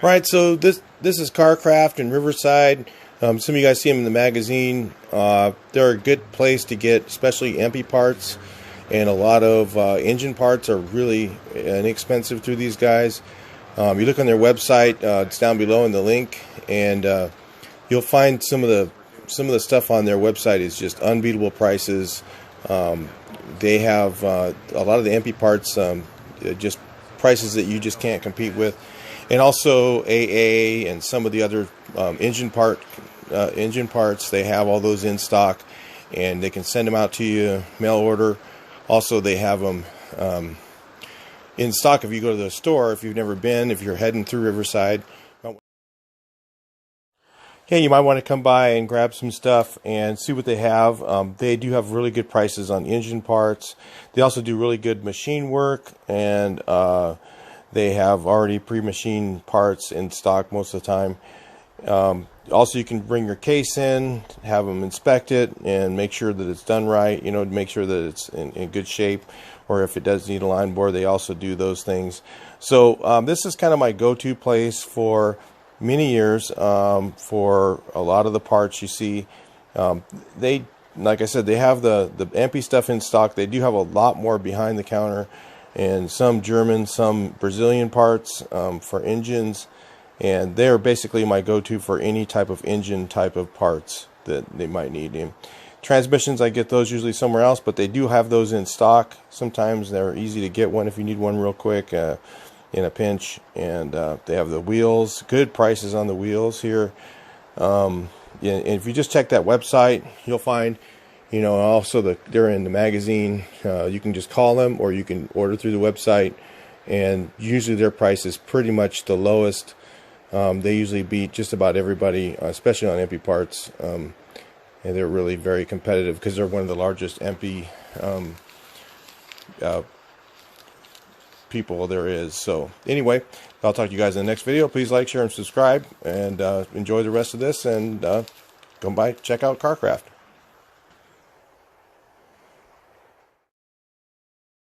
Right, so this is CarCraft in Riverside. Some of you guys see them in the magazine. They're a good place to get, especially empi parts, and a lot of engine parts are really inexpensive through these guys. You look on their website; it's down below in the link, and you'll find some of the stuff on their website is just unbeatable prices. They have a lot of the empi parts, just prices that you just can't compete with. And also AA and some of the other engine parts, they have all those in stock, and they can send them out to you, mail order. Also, they have them in stock if you go to the store, if you've never been, if you're heading through Riverside. Yeah, you might want to come by and grab some stuff and see what they have. They do have really good prices on engine parts. They also do really good machine work, and they have already pre-machined parts in stock most of the time. Also, you can bring your case in, have them inspect it, and make sure that it's done right. You know, make sure that it's in good shape. Or if it does need a line bore, they also do those things. So this is kind of my go-to place for many years for a lot of the parts you see. They, like I said, they have the empi stuff in stock. They do have a lot more behind the counter, and some German, some Brazilian parts for engines, and they're basically my go-to for any type of engine type of parts that they might need. And transmissions, I get those usually somewhere else, but they do have those in stock. Sometimes they're easy to get one if you need one real quick in a pinch. And they have the wheels, good prices on the wheels here. And if you just check that website, you'll find, you know, also they're in the magazine. You can just call them, or you can order through the website, and usually their price is pretty much the lowest. They usually beat just about everybody, especially on empi parts, and they're really very competitive because they're one of the largest empi people there is. So anyway, I'll talk to you guys in the next video. Please like, share, and subscribe, and enjoy the rest of this, and come by, check out CarCraft.